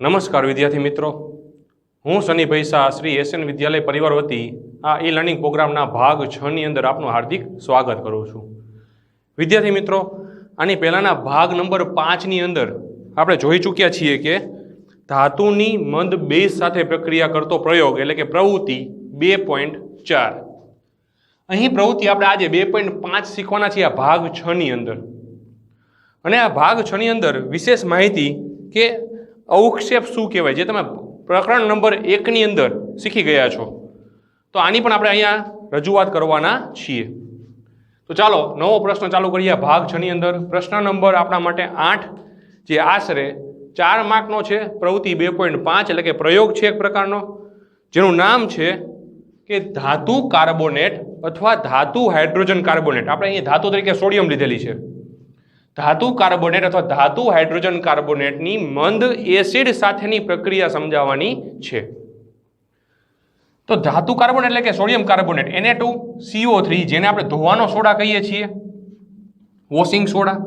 નમસ્કાર વિદ્યાર્થી મિત્રો, હું શનિભાઈ શાહ શ્રી એસએન વિદ્યાલય પરિવાર વતી આ ઈ લર્નિંગ પ્રોગ્રામના ભાગ 6 ની અંદર આપનું હાર્દિક સ્વાગત કરું છું. વિદ્યાર્થી મિત્રો, આની પહેલાના ભાગ નંબર 5 ની અંદર આપણે જોઈ ચૂક્યા છીએ કે ધાતુની મંદ બેઝ સાથે પ્રક્રિયા કરતો પ્રયોગ એટલે કે પ્રવૃત્તિ 2.4. અહીં પ્રવૃત્તિ આપણે આજે 2.5 શીખવાના છીએ આ ભાગ 6 ની અંદર. અને આ ભાગ 6 ની અંદર વિશેષ માહિતી કે અવક્ષેપ શું કહેવાય, જે તમે પ્રકરણ નંબર 1 ની અંદર શીખી ગયા છો, તો આની પણ આપણે અહીંયા રજૂઆત કરવાના છીએ. તો ચાલો નવો પ્રશ્ન ચાલુ કરીએ ભાગ 6 ની અંદર. પ્રશ્ન નંબર આપણા માટે 8, જે આશરે 4 માર્કનો છે. પ્રવૃત્તિ 2.5 એટલે કે પ્રયોગ છે એક પ્રકારનો, જેનું નામ છે કે ધાતુ કાર્બોનેટ અથવા ધાતુ હાઇડ્રોજન કાર્બોનેટ. આપણે અહીંયા ધાતુ તરીકે સોડિયમ લીધેલી છે. ધાતુ કાર્બોનેટ અથવા ધાતુ હાઇડ્રોજન કાર્બોનેટની મંદ એસિડ સાથેની પ્રક્રિયા સમજાવવાની છે. તો ધાતુ કાર્બોનેટ એટલે કે સોડિયમ કાર્બોનેટ Na2CO3, જેને આપણે ધોવાનો સોડા કહીએ છીએ, washing soda.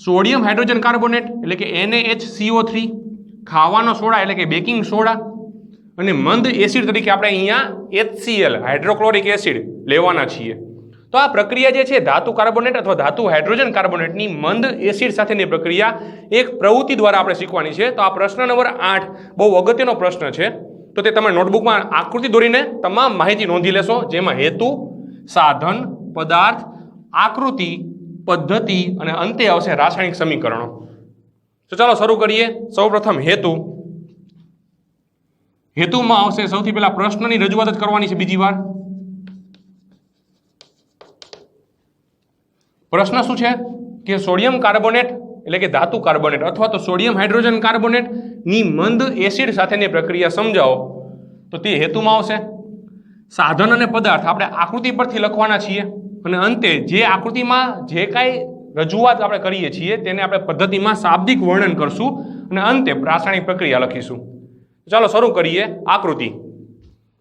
Sodium hydrogen carbonate એટલે કે NaHCO3, ખાવાનો સોડા એટલે કે બેકિંગ સોડા. અને મંદ એસિડ તરીકે આપણે અહીંયા HCl હાઇડ્રોક્લોરિક એસિડ લેવાના છીએ. તો આ પ્રક્રિયા જે છે ધાતુ કાર્બોનેટ અથવા ધાતુ હાઇડ્રોજન કાર્બોનેટની મંદ એસિડ સાથેની પ્રક્રિયા એક પ્રવૃત્તિ દ્વારા આપણે શીખવાની છે. તો આ પ્રશ્ન નંબર 8 બહુ અગત્યનો પ્રશ્ન છે. તો તે તમે નોટબુકમાં આકૃતિ દોરીને તમામ માહિતી નોંધી લેશો, જેમાં હેતુ, સાધન, પદાર્થ, આકૃતિ, પદ્ધતિ અને અંતે આવશે રાસાયણિક સમીકરણો. તો ચાલો શરૂ કરીએ. સૌપ્રથમ હેતુ. હેતુમાં આવશે સૌથી પહેલા પ્રશ્નની રજૂઆત જ કરવાની છે. બીજી વાર પ્રશ્ન શું છે કે સોડિયમ કાર્બોનેટ એટલે કે ધાતુ કાર્બોનેટ અથવા તો સોડિયમ હાઇડ્રોજન કાર્બોનેટ ની મંદ એસિડ સાથેની પ્રક્રિયા સમજાવો. તો તે હેતુમાં આવશે. સાધન અને પદાર્થ આપણે આકૃતિ પરથી લખવાના છીએ, અને અંતે જે આકૃતિમાં જે કાંઈ રજૂઆત આપણે કરીએ છીએ તેને આપણે પદ્ધતિમાં શાબ્દિક વર્ણન કરશું, અને અંતે રાસાયણિક પ્રક્રિયા લખીશું. ચાલો શરૂ કરીએ. આકૃતિ.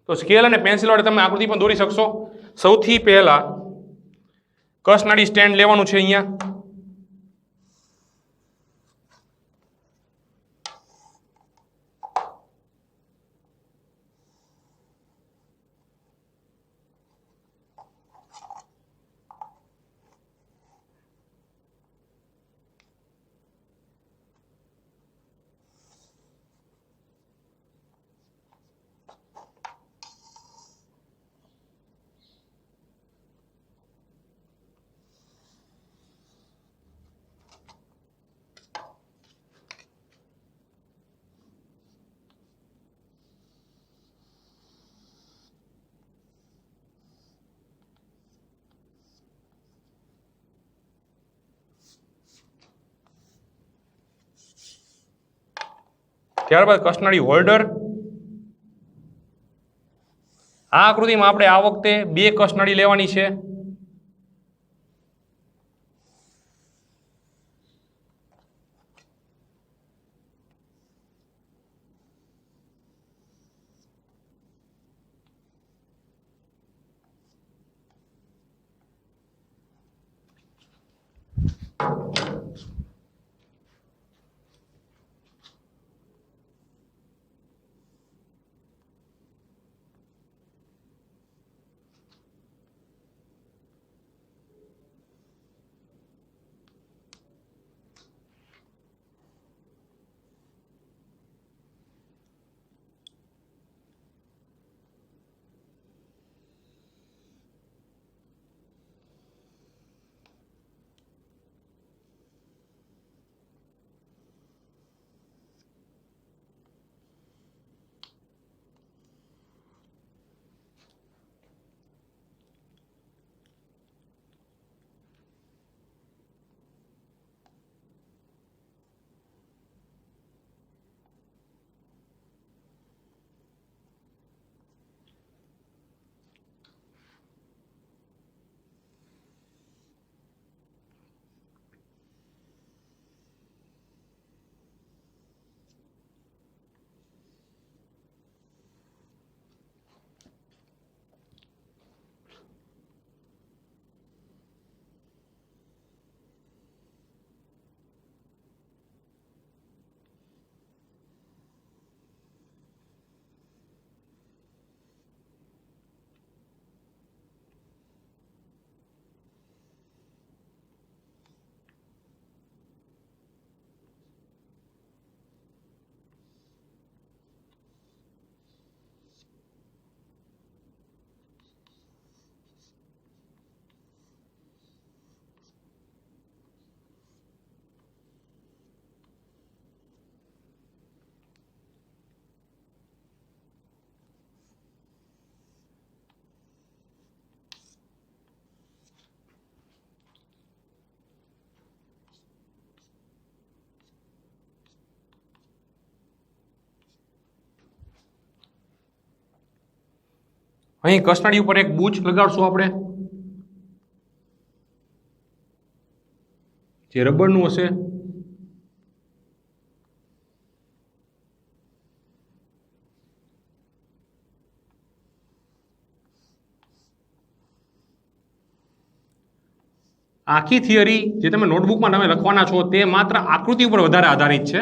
તો સ્કેલ અને પેન્સિલ વડે તમે આકૃતિ પણ દોરી શકશો. સૌથી પહેલા કસનાળી સ્ટેન્ડ લેવાનું છે. અહીંયા ત્યારબાદ કસનાળી હોલ્ડર. આ આકૃતિમાં આપણે આ વખતે 2 કસનાળી લેવાની છે. અહીં કસનળી ઉપર એક બૂચ લગાડશું આપણે, જે રબરનું હશે. આખી થિયરી જે તમે નોટબુકમાં તમે લખવાના છો તે માત્ર આકૃતિ ઉપર વધારે આધારિત છે.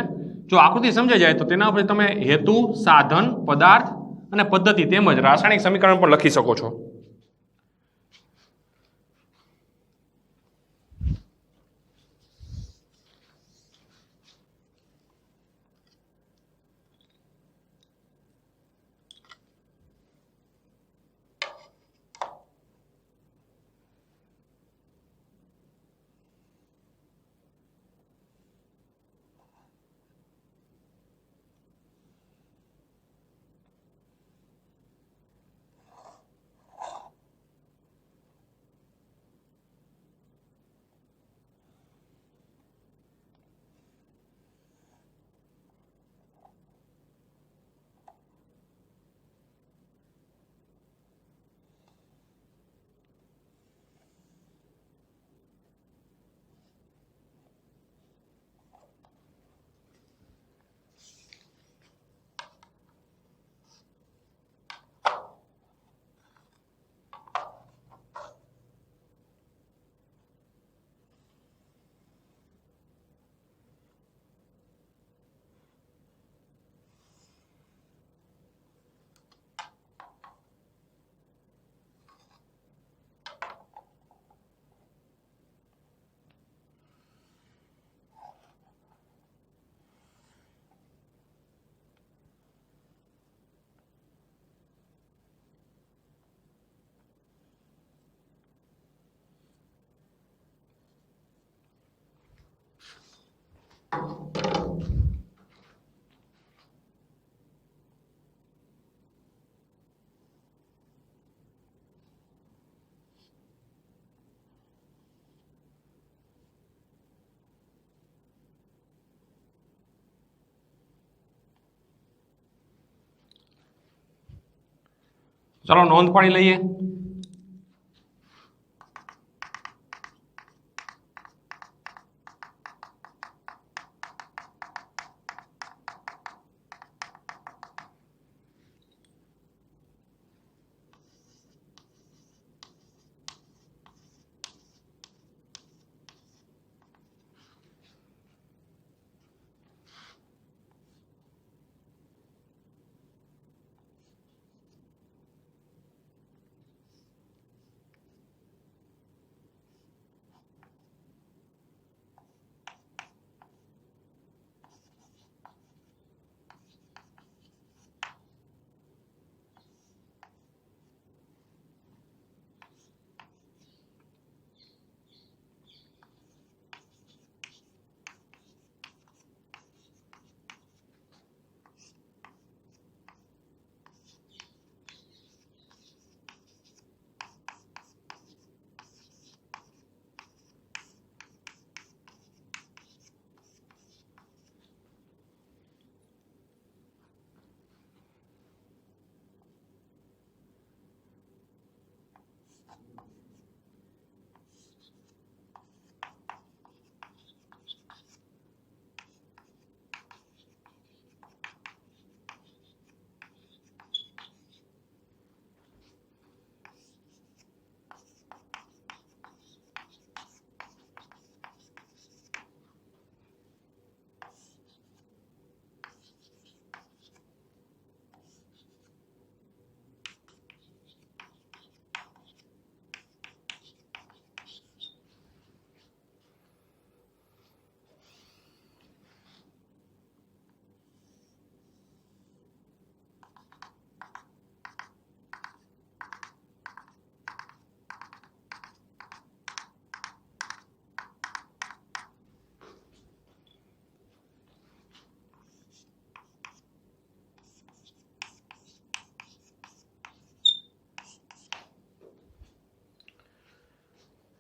જો આકૃતિ સમજાઈ જાય તો તેના ઉપર તમે હેતુ, સાધન, પદાર્થ અને પદ્ધતિ તેમજ રાસાયણિક સમીકરણ પણ લખી શકો છો. ચાલો નોંધ પાડી લઈએ.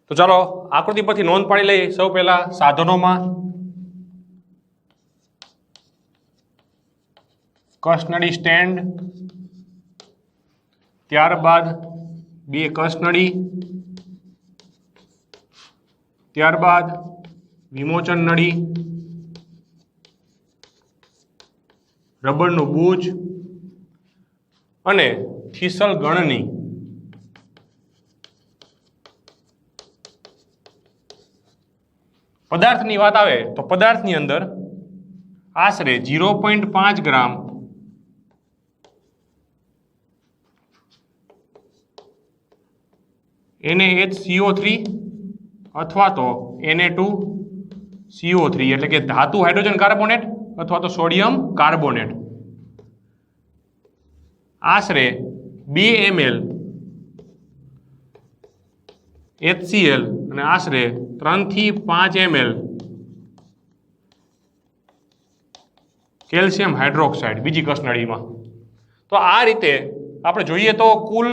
તો ચાલો આકૃતિ પરથી નોંધ પાડી લઈએ. સૌ પહેલા સાધનોમાં કસનળી સ્ટેન્ડ, ત્યારબાદ 2 કસનળી, ત્યારબાદ વિમોચન નળી, રબરનું બૂચ અને થીસલ ગણની. પદાર્થની વાત આવે તો પદાર્થની અંદર આશરે 0.5 ગ્રામ NaHCO3 અથવા તો Na2CO3 એટલે કે ધાતુ હાઇડ્રોજન કાર્બોનેટ અથવા તો સોડિયમ કાર્બોનેટ આશરે 2 ml HCl અને આશરે 3 થી 5 ml કેલ્શિયમ હાઇડ્રોક્સાઇડ બીજી કસનળીમાં. તો આ રીતે આપણે જોઈએ તો કુલ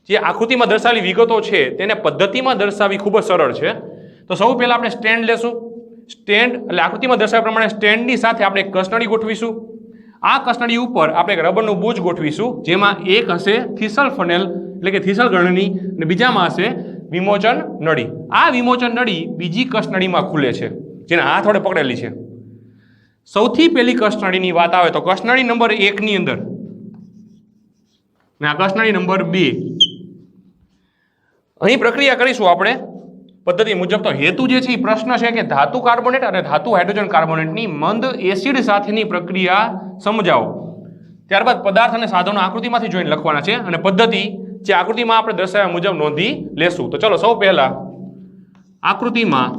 જે આકૃતિમાં દર્શાવેલી વિગતો છે તેને પદ્ધતિમાં દર્શાવવી ખૂબ જ સરળ છે. તો સૌ પહેલાં આપણે સ્ટેન્ડ લેશું. સ્ટેન્ડ એટલે આકૃતિમાં દર્શાવ્યા પ્રમાણે સ્ટેન્ડની સાથે આપણે એક કસનળી ગોઠવીશું. આ કસનળી ઉપર આપણે એક રબરનું બૂચ ગોઠવીશું, જેમાં એક હશે થીસલ ફનેલ એટલે કે થીસલ ગણની અને બીજામાં હશે વિમોચન નળી. આ વિમોચન નળી બીજી કસનળીમાં ખુલે છે, જેને હાથ વડે પકડેલી છે. સૌથી પહેલી કસનળીની વાત આવે તો કસનળી નંબર 1 ની અંદર અને આ કસનળી નંબર 2. અહીં પ્રક્રિયા કરીશું આપણે પદ્ધતિ મુજબ. તો હેતુ જે છે એ પ્રશ્ન છે કે ધાતુ કાર્બોનેટ અને ધાતુ હાઇડ્રોજન કાર્બોનેટની મંદ એસિડ સાથેની પ્રક્રિયા સમજાવો. ત્યારબાદ પદાર્થ અને સાધનો આકૃતિમાંથી જોઈને લખવાના છે અને પદ્ધતિ જે આકૃતિમાં આપણે દર્શાવ્યા મુજબ નોંધી લેશું. તો ચલો સૌ પહેલા આકૃતિમાં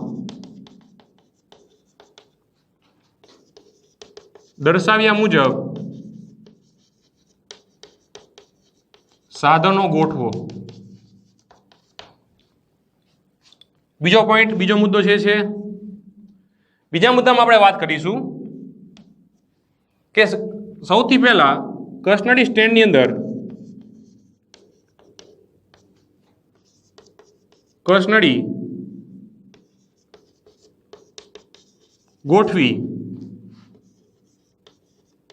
દર્શાવ્યા મુજબ સાધનો ગોઠવો. બીજો પોઈન્ટ, બીજો મુદ્દો છે બીજા મુદ્દામાં આપણે વાત કરીશું કે સૌથી પહેલા કસનળી સ્ટેન્ડની અંદર કસનળી ગોઠવી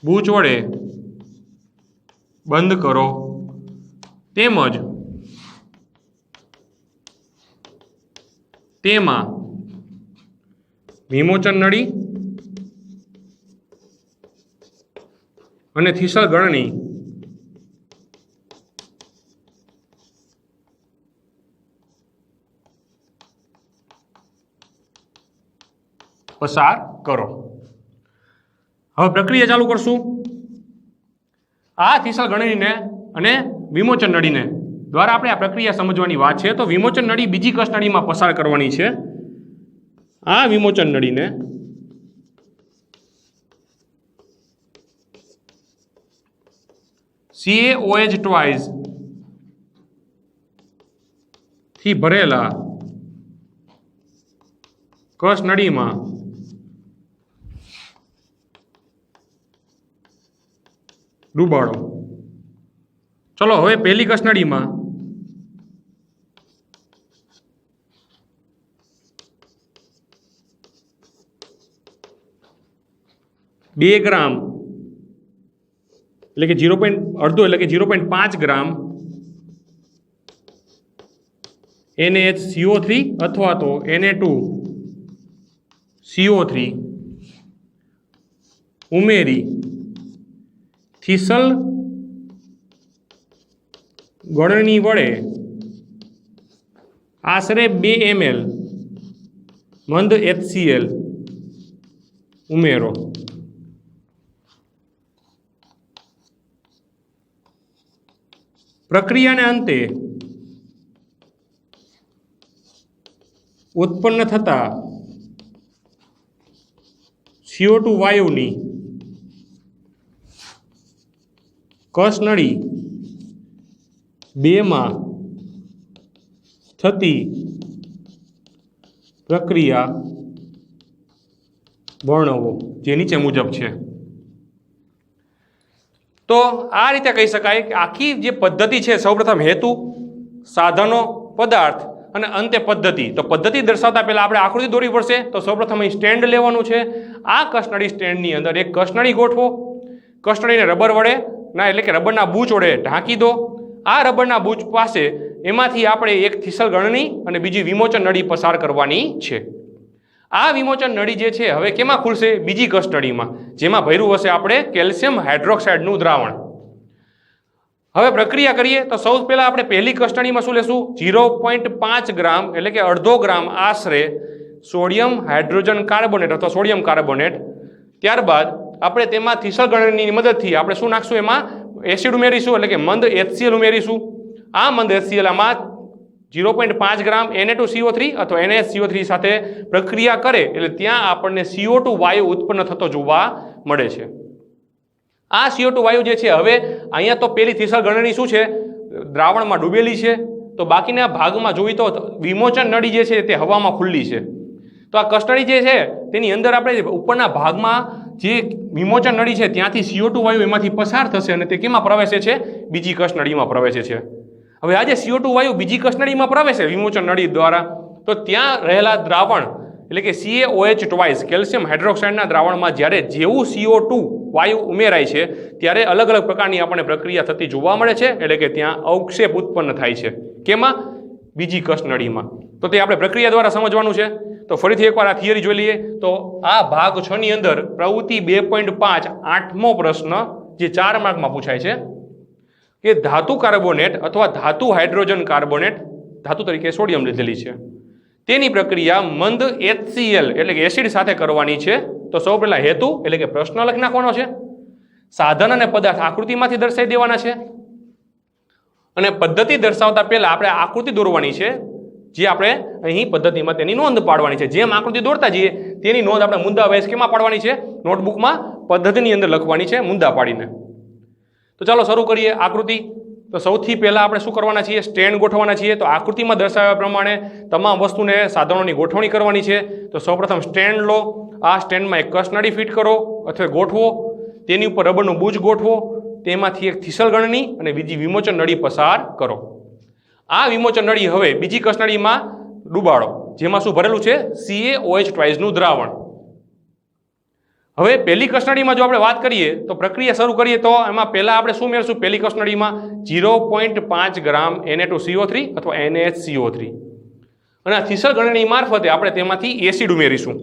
બૂચ વડે બંધ કરો, તેમજ તેમાં વિમોચન નળી અને થીસલ ગણની પસાર કરો. હવે પ્રક્રિયા ચાલુ કરશું. આ થીસલ ગણનીને અને વિમોચન નળીને દ્વારા આપણે આ પ્રક્રિયા સમજવાની વાત છે. તો વિમોચન નળી બીજી કસનળીમાં પસાર કરવાની છે. આ વિમોચન નળીને CaOH ટ્વાઇસ થી ભરેલા કસનળીમાં ડૂબાડો. ચલો હવે પહેલી કસનળીમાં 2 ગ્રામ એટલે કે અડધો એટલે કે 0.5 ગ્રામ NaHCO3 અથવા તો Na2CO3 ઉમેરી થીસલ ગણની વડે આશરે 2 ml મંદ HCl ઉમેરો. પ્રક્રિયાને અંતે ઉત્પન્ન થતા CO2 વાયુની કસનળી 2 માં થતી પ્રક્રિયા વર્ણવો, જે નીચે મુજબ છે. તો આ રીતે કહી શકાય કે આખી જે પદ્ધતિ છે, સૌપ્રથમ હેતુ, સાધનો, પદાર્થ અને અંતે પદ્ધતિ. તો પદ્ધતિ દર્શાવતા પહેલા આપણે આકૃતિ દોરવી પડશે. તો સૌપ્રથમ અહીં સ્ટેન્ડ લેવાનું છે. આ કસનળી સ્ટેન્ડની અંદર એક કસનળી ગોઠવો. કસનળીને રબર વડે એટલે કે રબરના બૂચ વડે ઢાંકી દો આ રબરના બુચ પાસે એમાંથી આપણે એક થીસલ ગળણી અને બીજી વિમોચન નળી પસાર કરવાની છે. આ વિમોચન નળી જે છે હવે કેમાં ખુલશે? બીજી કસ્ટડીમાં, જેમાં ભર્યું હશે આપણે કેલ્શિયમ હાઇડ્રોક્સાઇડનું દ્રાવણ. હવે પ્રક્રિયા કરીએ તો સૌથી પહેલા આપણે પહેલી કસ્ટડીમાં શું લેશું? 0.5 ગ્રામ એટલે કે અડધો ગ્રામ આશરે સોડિયમ હાઇડ્રોજન કાર્બોનેટ અથવા સોડિયમ કાર્બોનેટ. ત્યારબાદ આપણે તેમાં થીસલ ગળણીની મદદથી આપણે શું નાખશું? એમાં એસિડ ઉમેરીશું એટલે કે મંદ HCl ઉમેરીશું. આ મંદ HCl આમાં 0.5 ગ્રામ Na2CO3 અથવા NaCO3 સાથે પ્રક્રિયા કરે એટલે ત્યાં આપણને CO2 વાયુ ઉત્પન્ન થતો જોવા મળે છે. આ CO2 વાયુ જે છે હવે અહીંયા તો પેલી થીસલ ગળણી શું છે? દ્રાવણમાં ડૂબેલી છે. તો બાકીના ભાગમાં જોઈએ તો વિમોચન નળી જે છે તે હવામાં ખુલ્લી છે. તો આ કસ્ટડી જે છે તેની અંદર આપણે ઉપરના ભાગમાં જે વિમોચન નળી છે ત્યાંથી CO2 વાયુ એમાંથી પસાર થશે અને તે કેમાં પ્રવેશે છે? બીજી કસ્ટડીમાં પ્રવેશે છે. હવે આ જે CO2 વાયુ બીજી કસ્ટડીમાં પ્રવેશે વિમોચન નળી દ્વારા, તો ત્યાં રહેલા દ્રાવણ એટલે કે CaOH ટ્વાઇસ કેલ્શિયમ હાઇડ્રોક્સાઇડના દ્રાવણમાં જ્યારે જેવું CO2 વાયુ ઉમેરાય છે ત્યારે અલગ અલગ પ્રકારની આપણને પ્રક્રિયા થતી જોવા મળે છે. એટલે કે ત્યાં અવક્ષેપ ઉત્પન્ન થાય છે. કેમાં? બીજી કસ્ટડીમાં. તો તે આપણે પ્રક્રિયા દ્વારા સમજવાનું છે. તો ફરીથી એકવાર આ થિયરી જોઈ લઈએ. તો આ ભાગ 6 ની અંદર પ્રવૃત્તિ 2.5 8મો પ્રશ્ન જે 4 માર્કમાં પૂછાય છે કે ધાતુ કાર્બોનેટ અથવા ધાતુ હાઇડ્રોજન કાર્બોનેટ ધાતુ તરીકે સોડિયમ લીધેલી છે, તેની પ્રક્રિયા મંદ HCl એટલે કે એસિડ સાથે કરવાની છે. તો સૌ પહેલા હેતુ એટલે કે પ્રશ્ન લખી નાખવાનો છે. સાધન અને પદાર્થ આકૃતિમાંથી દર્શાવી દેવાના છે અને પદ્ધતિ દર્શાવતા પહેલા આપણે આકૃતિ દોરવાની છે, જે આપણે અહીં પદ્ધતિમાં તેની નોંધ પાડવાની છે. જેમ આકૃતિ દોરતા જઈએ તેની નોંધ આપણે મુદ્દા વાઇઝ કેમાં પાડવાની છે? નોટબુકમાં પદ્ધતિની અંદર લખવાની છે મુદ્દા પાડીને. તો ચાલો શરૂ કરીએ આકૃતિ. તો સૌથી પહેલા આપણે શું કરવાના છીએ? સ્ટેન્ડ ગોઠવવાના છીએ. તો આકૃતિમાં દર્શાવ્યા પ્રમાણે તમામ વસ્તુને સાધનોની ગોઠવણી કરવાની છે. તો સૌપ્રથમ સ્ટેન્ડ લો. આ સ્ટેન્ડમાં એક કસનળી ફિટ કરો અથવા ગોઠવો. તેની ઉપર રબરનું બુચ ગોઠવો. તેમાંથી એક થીસલ ગળણી અને બીજી વિમોચન નળી પસાર કરો. આ વિમોચન નળી હવે બીજી કસનળીમાં ડૂબાડો, જેમાં શું ભરેલું છે? CaOH ટ્વાઇસનું દ્રાવણ. હવે પહેલી કસનળીમાં જો આપણે વાત કરીએ તો પ્રક્રિયા શરૂ કરીએ તો એમાં પહેલા આપણે શું મેળવશું? પહેલી કસનળીમાં 0.5 ગ્રામ Na2CO3 અથવા NaCO3 અને આ થીસલ ગળણી મારફતે આપણે તેમાંથી એસિડ ઉમેરીશું.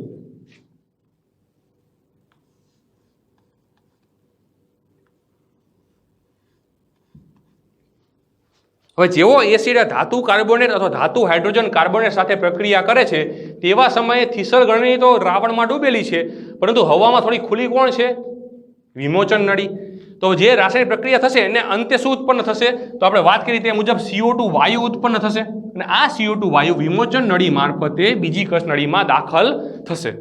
હવે જેવો એસિડ ધાતુ કાર્બોનેટ અથવા ધાતુ હાઇડ્રોજન કાર્બોનેટ સાથે પ્રક્રિયા કરે છે તેવા સમયે થીસલ ગળણી તો દ્રાવણમાં ડૂબેલી છે, પરંતુ હવામાં થોડી ખુલ્લી કોણ છે? વિમોચન નળી. તો જે રાસાયણિક પ્રક્રિયા થશે એને અંતે શું ઉત્પન્ન થશે? તો આપણે વાત કરી તે મુજબ CO2 વાયુ ઉત્પન્ન થશે અને આ CO2 વાયુ વિમોચન નળી મારફતે બીજી કસનળીમાં દાખલ થશે.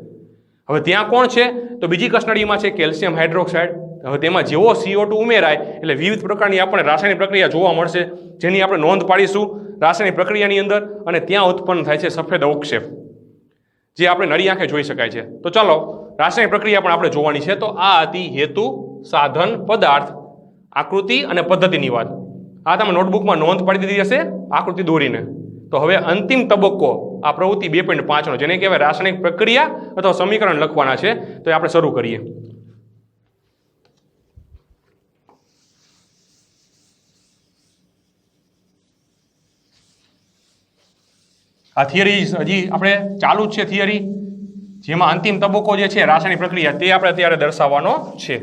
હવે ત્યાં કોણ છે? તો બીજી કસનળીમાં છે કેલ્શિયમ હાઇડ્રોક્સાઇડ. હવે તેમાં જેવો CO2 ઉમેરાય એટલે વિવિધ પ્રકારની આપણને રાસાયણિક પ્રક્રિયા જોવા મળશે, જેની આપણે નોંધ પાડીશું રાસાયણિક પ્રક્રિયાની અંદર. અને ત્યાં ઉત્પન્ન થાય છે સફેદ અવક્ષેપ, જે આપણે નળી આંખે જોઈ શકાય છે. તો ચાલો રાસાયણિક પ્રક્રિયા પણ આપણે જોવાની છે. તો આ હતી હેતુ, સાધન, પદાર્થ, આકૃતિ અને પદ્ધતિની વાત. આ તમે નોટબુકમાં નોંધ પાડી દીધી હશે આકૃતિ દોરીને. તો હવે અંતિમ તબક્કો આ પ્રવૃત્તિ 2.5 નો, જેને કહેવાય રાસાયણિક પ્રક્રિયા અથવા સમીકરણ લખવાના છે. તો આપણે શરૂ કરીએ. આ થિયરી હજી આપણે ચાલુ જ છે થિયરી, જેમાં અંતિમ તબક્કો જે છે રાસાયણિક પ્રક્રિયા તે આપણે અત્યારે દર્શાવવાનો છે.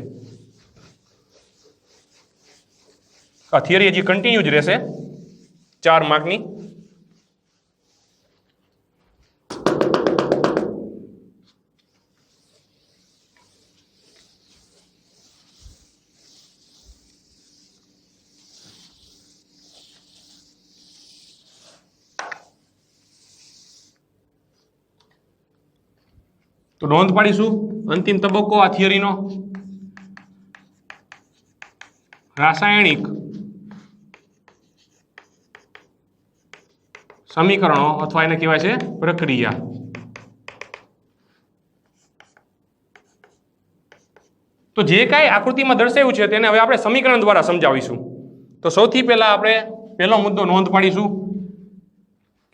આ થિયરી હજી કન્ટિન્યુ જ રહેશે 4 માર્કની. તો નોંધ પાડીશું અંતિમ તબક્કો આ થિયરીનો. રાસાયણિક સમીકરણો અથવા એને કહેવાય છે પ્રક્રિયા. તો જે કાંઈ આકૃતિમાં દર્શાવ્યું છે તેને હવે આપણે સમીકરણ દ્વારા સમજાવીશું. તો સૌથી પહેલા આપણે પહેલો મુદ્દો નોંધ પાડીશું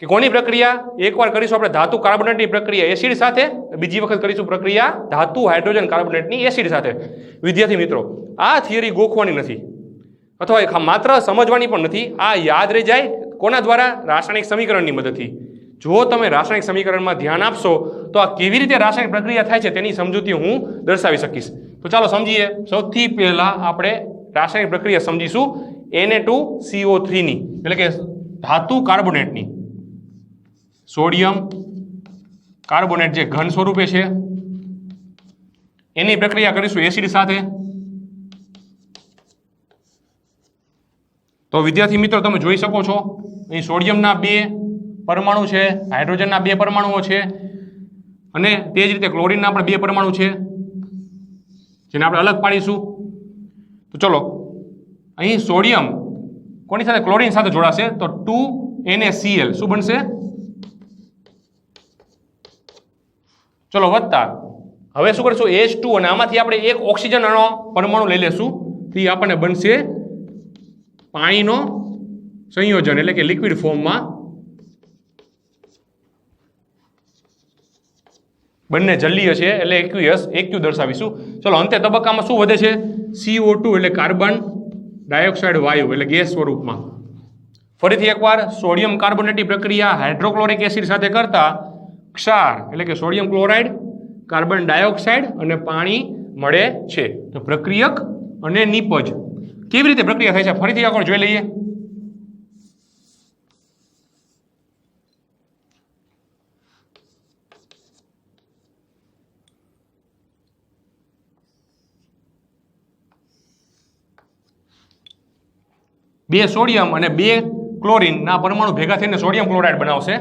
કે કોની પ્રક્રિયા? એકવાર કરીશું આપણે ધાતુ કાર્બોનેટની પ્રક્રિયા એસિડ સાથે, બીજી વખત કરીશું પ્રક્રિયા ધાતુ હાઇડ્રોજન કાર્બોનેટની એસિડ સાથે. વિદ્યાર્થી મિત્રો, આ થિયરી ગોખવાની નથી. અથવા માત્ર સમજવાની પણ નથી, આ યાદ રહી જાય કોના દ્વારા? રાસાયણિક સમીકરણની મદદથી. જો તમે રાસાયણિક સમીકરણમાં ધ્યાન આપશો તો આ કેવી રીતે રાસાયણિક પ્રક્રિયા થાય છે તેની સમજૂતી હું દર્શાવી શકીશ. તો ચાલો સમજીએ. સૌથી પહેલા આપણે રાસાયણિક પ્રક્રિયા સમજીશું Na2CO3 ની, એટલે કે ધાતુ કાર્બોનેટની. સોડિયમ કાર્બોનેટ જે ઘન સ્વરૂપે છે એની પ્રક્રિયા કરીશું એસિડ સાથે. તો વિદ્યાર્થી મિત્રો તમે જોઈ શકો છો અહીં સોડિયમના 2 પરમાણુ છે, હાઇડ્રોજનના 2 પરમાણુઓ છે અને તે જ રીતે ક્લોરીનના પણ 2 પરમાણુ છે જેને આપણે અલગ પાડીશું. તો ચલો અહીં સોડિયમ કોની સાથે? ક્લોરીન સાથે જોડાશે તો 2NaCl શું બનશે? ચલો વત્તા હવે શું કરીશું? H2 અને આમાંથી આપણે એક ઓક્સિજનનો પરમાણુ લઈ લેશું તો એ આપણને બનશે પાણીનો સંયોજન, એટલે કે લિક્વિડ ફોર્મમાં. બંને જલીય છે એટલે એક્યુએસ એક્યુ દર્શાવીશું. ચલો અંતે તબક્કામાં શું વધે છે? CO2 એટલે કાર્બન ડાયોક્સાઇડ વાયુ, એટલે ગેસ સ્વરૂપમાં. ફરીથી એકવાર સોડિયમ કાર્બોનેટની પ્રક્રિયા હાઇડ્રોક્લોરિક એસિડ સાથે કરતા ક્ષાર એટલે કે સોડિયમ ક્લોરાઇડ, કાર્બન ડાયોક્સાઇડ અને પાણી મળે છે. તો પ્રક્રિયક અને નિપજ કેવી રીતે પ્રક્રિયા થાય છે ફરીથી એકવાર જોઈ લઈએ. બે સોડિયમ અને 2 ક્લોરીનના પરમાણુ ભેગા થઈને સોડિયમ ક્લોરાઇડ બનાવશે.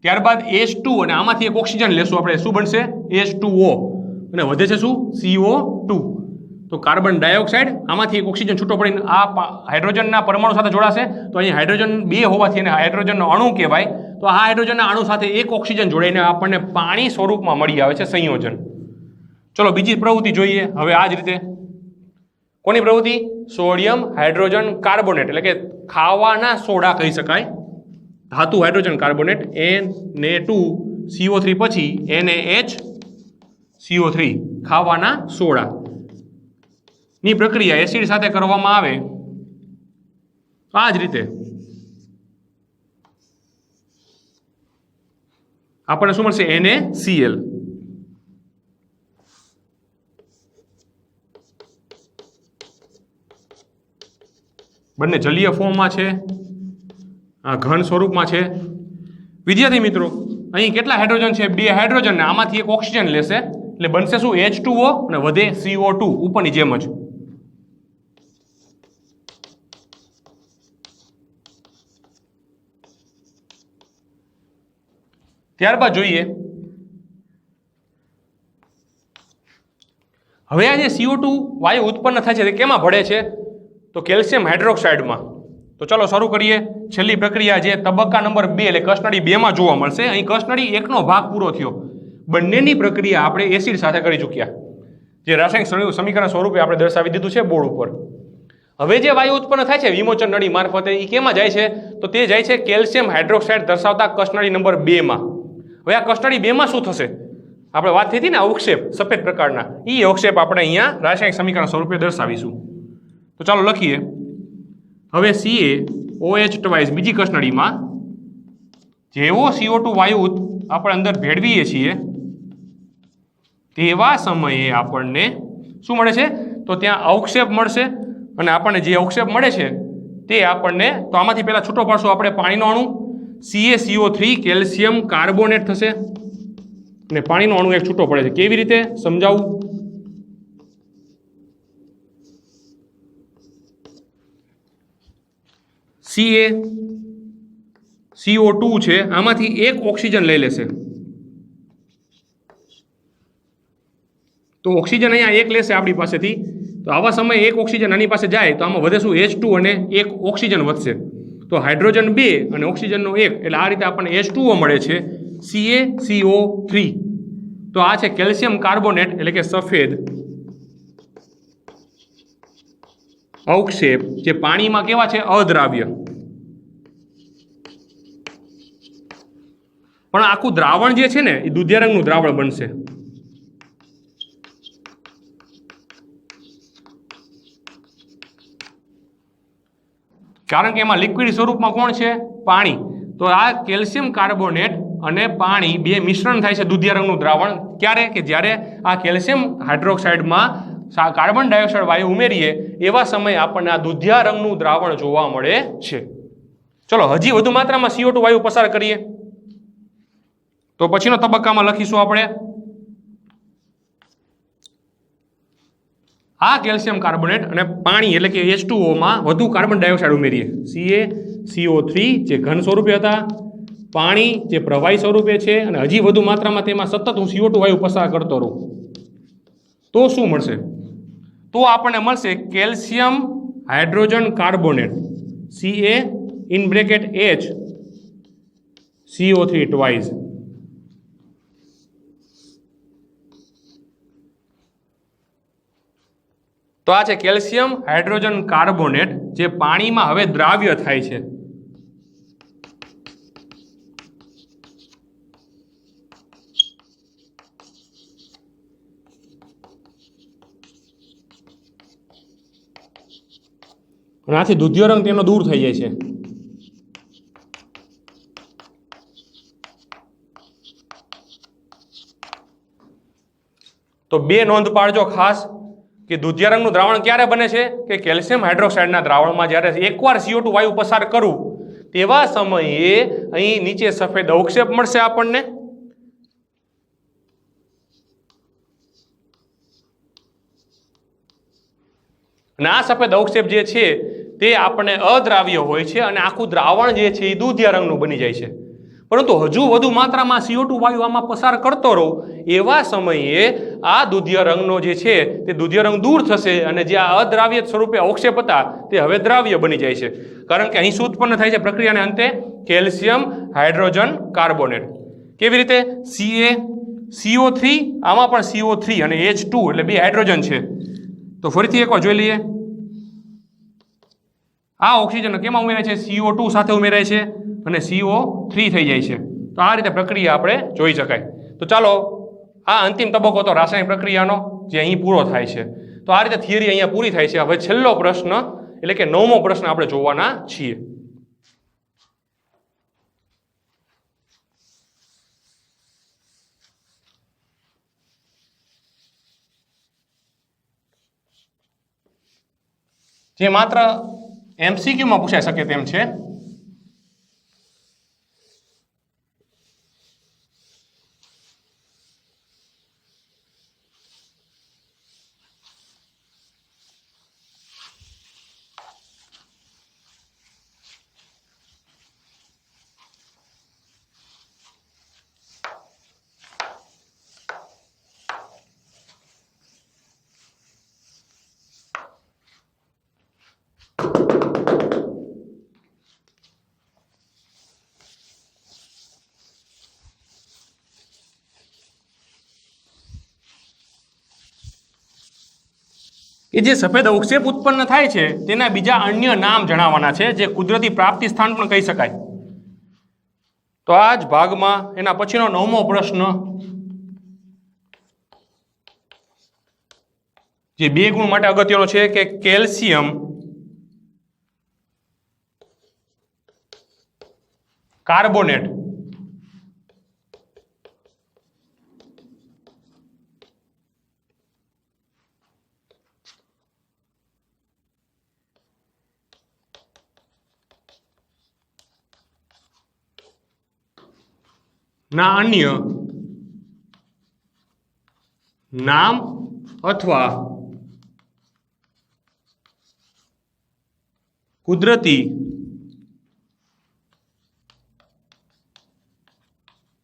ત્યારબાદ H2 અને આમાંથી એક ઓક્સિજન લેશું આપણે, શું બનશે? H2O અને વધે છે શું? CO2. તો કાર્બન ડાયોક્સાઇડ આમાંથી એક ઓક્સિજન છૂટો પડીને આ હાઇડ્રોજનના પરમાણુ સાથે જોડાશે. તો અહીં હાઇડ્રોજન 2 હોવાથી એને હાઇડ્રોજનનો અણુ કહેવાય. તો આ હાઇડ્રોજનના અણુ સાથે એક ઓક્સિજન જોડાઈને આપણને પાણી સ્વરૂપમાં મળી આવે છે સંયોજન. ચલો બીજી પ્રવૃત્તિ જોઈએ. હવે આ જ રીતે કોની પ્રવૃત્તિ? સોડિયમ હાઇડ્રોજન કાર્બોનેટ એટલે કે ખાવાના સોડા કહી શકાય. ધાતુ હાઇડ્રોજન કાર્બોનેટ Na2CO3 પછી NaHCO3 ખાવાના સોડા ની પ્રક્રિયા એસિડ સાથે કરવામાં આવે તો આ જ રીતે આપણને શું મળશે? NaCl. બંને જલીય ફોર્મમાં છે, આ ઘન સ્વરૂપમાં છે. વિદ્યાર્થી મિત્રો અહીં કેટલા હાઇડ્રોજન છે? 2 હાઇડ્રોજન ને આમાંથી એક ઓક્સિજન લેશે એટલે બનશે શું? H2O અને વધે CO2 ઉપરની જેમ જ. ત્યારબાદ જોઈએ હવે આ જે CO2 વાયુ ઉત્પન્ન થાય છે તે કેમાં ભળે છે? તો કેલ્શિયમ હાઇડ્રોક્સાઇડમાં. તો ચલો શરૂ કરીએ. છેલ્લી પ્રક્રિયા જે તબક્કા નંબર 2 એટલે કસનળી 2 માં જોવા મળશે. અહીં કસનળી 1 નો ભાગ પૂરો થયો. બંનેની પ્રક્રિયા આપણે એસિડ સાથે કરી ચૂક્યા, જે રાસાયણિક સમીકરણ સ્વરૂપે આપણે દર્શાવી દીધું છે બોર્ડ ઉપર. હવે જે વાયુ ઉત્પન્ન થાય છે વિમોચન નળી મારફતે એ કેમાં જાય છે? તો તે જાય છે કેલ્શિયમ હાઇડ્રોક્સાઇડ દર્શાવતા કસનળી નંબર 2 માં. હવે આ કસનળી 2 માં શું થશે? આપણે વાત થઈ હતી ને અવક્ષેપ સફેદ પ્રકારના, એ અવક્ષેપ આપણે અહીંયા રાસાયણિક સમીકરણ સ્વરૂપે દર્શાવીશું. તો ચાલો લખીએ. હવે CaOH ટ્વાઇસ બીજી કસનળીમાં જેવો CO2 વાયુ આપણે અંદર ભેળવીએ છીએ તેવા સમયે આપણને શું મળે છે? તો ત્યાં અવક્ષેપ મળશે અને આપણને જે અવક્ષેપ મળે છે તે આપણને, તો આમાંથી પહેલા છૂટો પાડશું આપણે પાણીનો અણુ CaCO3 કેલ્શિયમ કાર્બોનેટ થશે અને પાણીનો અણુ એક છૂટો પડે છે. કેવી રીતે સમજાવું? CaCO2 છે આમાંથી એક ઓક્સિજન લઈ લેશે તો ઓક્સિજન અહીંયા એક લેશે આપણી પાસેથી. તો આવા સમયે એક ઓક્સિજન આની પાસે જાય તો આમાં વધે શું? H2 અને એક ઓક્સિજન વધશે. તો હાઇડ્રોજન 2 અને ઓક્સિજનનો 1 એટલે આ રીતે આપણને H2O મળે છે CaCO3. તો આ છે કેલ્શિયમ કાર્બોનેટ એટલે કે સફેદ અવક્ષેપ જે પાણીમાં કેવા છે? અદ્રાવ્ય. પણ આખું દ્રાવણ જે છે ને એ દુધિયા રંગનું દ્રાવણ બનશે. કારણ કે એમાં લિક્વિડ સ્વરૂપમાં કોણ છે? પાણી. તો આ કેલ્શિયમ કાર્બોનેટ અને પાણી બે મિશ્રણ થાય છે દુધિયા રંગનું દ્રાવણ. ક્યારે? કે જ્યારે આ કેલ્શિયમ હાઇડ્રોક્સાઇડમાં કાર્બન ડાયોક્સાઇડ વાયુ ઉમેરીએ એવા સમયે આપણને આ દુધિયા રંગનું દ્રાવણ જોવા મળે છે. ચલો હજી વધુ માત્રામાં CO2 વાયુ પસાર કરીએ તો પછીનો તબક્કામાં લખીશું આપણે આ કેલ્શિયમ કાર્બોનેટ અને પાણી એટલે કે H2O માં વધુ કાર્બન ડાયોક્સાઇડ ઉમેરીએ. CaCO3 જે ઘન સ્વરૂપે હતા, પાણી જે પ્રવાહી સ્વરૂપે છે, અને હજી વધુ માત્રામાં તેમાં સતત હું CO2 વાયુ પસાર કરતો રહું તો શું મળશે? તો આપણને મળશે calcium hydrogen carbonate Ca in bracket H CO3 twice. તો આ છે કેલ્શિયમ હાઇડ્રોજન કાર્બોનેટ જે પાણીમાં હવે દ્રાવ્ય થાય છે. અને આથી દુધિયો રંગ તેનો દૂર થઈ જાય છે. તો બે નોંધ પાડજો ખાસ કે દુધિયા રંગનું દ્રાવણ ક્યારે બને છે? કે કેલ્શિયમ હાઇડ્રોક્સાઇડના દ્રાવણમાં જ્યારે એકવાર CO2 વાયુ પસાર કરું તેવા સમયે અહીં નીચે સફેદ અવક્ષેપ મળશે આપણને. અને આ સફેદ અવક્ષેપ જે છે તે આપણે અદ્રાવ્ય હોય છે અને આખું દ્રાવણ જે છે એ દુધિયા રંગનું બની જાય છે. પરંતુ હજુ વધુ માત્રામાં CO2 વાયુ આમાં પસાર કરતો રહું એવા સમયે આ દુધિયા રંગનો જે છે તે દુધિયા રંગ દૂર થશે અને જે આ અદ્રાવ્ય સ્વરૂપે અવક્ષેપ હતા તે હવે દ્રાવ્ય બની જાય છે. કારણ કે અહીં શું ઉત્પન્ન થાય છે પ્રક્રિયાને અંતે? Calcium hydrogen carbonate. કેવી રીતે? CO3 આમાં પણ CO3 અને H2 એટલે બે હાઇડ્રોજન છે. તો ફરીથી એકવાર જોઈ લઈએ. આ ઓક્સિજન કેમાં ઉમેરાય છે? CO2 સાથે ઉમેરાય છે અને CO3 થઈ જાય છે. તો આ રીતે પ્રક્રિયા આપણે જોઈ શકાય. તો ચાલો આ અંતિમ તબક્કો તો રાસાયણિક પ્રક્રિયાનો જે અહીં પૂરો થાય છે. તો આ રીતે થિયરી અહીંયા પૂરી થાય છે. હવે છેલ્લો પ્રશ્ન એટલે કે 9મો પ્રશ્ન આપણે જોવાના છીએ. જે માત્ર MCQ માં પૂછાઈ શકે તેમ છે. કે જે સફેદ અવક્ષેપ ઉત્પન્ન થાય છે તેના બીજા અન્ય નામ જણાવવાના છે જે કુદરતી પ્રાપ્તિ સ્થાન પણ કહી શકાય. તો આ જ ભાગમાં એના પછીનો 9મો પ્રશ્ન જે બે ગુણ માટે અગત્યનો છે કે કેલ્શિયમ કાર્બોનેટ ના અન્ય નામ અથવા કુદરતી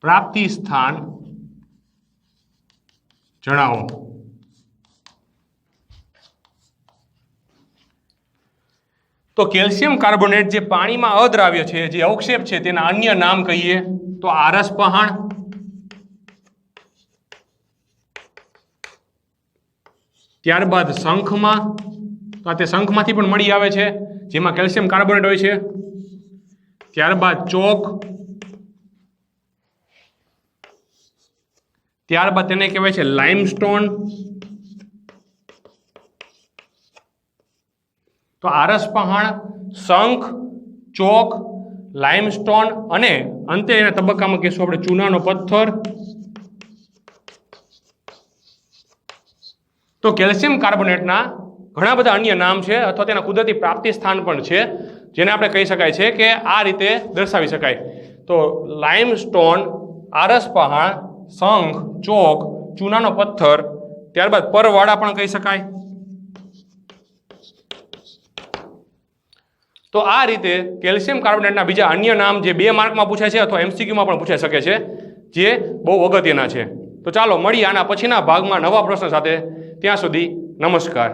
પ્રાપ્તિ સ્થાન જણાવો. તો કેલ્શિયમ કાર્બોનેટ જે પાણીમાં અદ્રાવ્ય છે, જે અવક્ષેપ છે, તેના અન્ય નામ કહીએ તો આરસ પહાણ, ત્યારબાદ શંખમાં, તો તે શંખમાંથી પણ મળી આવે છે જેમાં કેલ્શિયમ કાર્બોનેટ હોય છે, ત્યારબાદ ચોક, ત્યારબાદ તેને કહેવાય છે લાઇમસ્ટોન. તો આરસ પહાણ, શંખ, ચોક, લાઇમસ્ટોન અને અંતે એના તબક્કામાં કહીશું આપણે ચૂનાનો પથ્થર. તો કેલ્શિયમ કાર્બોનેટના ઘણા બધા અન્ય નામ છે અથવા તેના કુદરતી પ્રાપ્તિ સ્થાન પણ છે, જેને આપણે કહી શકાય છે કે આ રીતે દર્શાવી શકાય. તો લાઇમસ્ટોન, આરસ પહાડ, શંખ, ચોક, ચૂનાનો પથ્થર, ત્યારબાદ પરવાળા પણ કહી શકાય. તો આ રીતે કેલ્શિયમ કાર્બોનેટના બીજા અન્ય નામ જે 2 માર્કમાં પૂછાય છે અથવા એમસીક્યુમાં પણ પૂછાઈ શકે છે, જે બહુ અગત્યના છે. તો ચાલો મળીએ આના પછીના ભાગમાં નવા પ્રશ્ન સાથે. ત્યાં સુધી નમસ્કાર.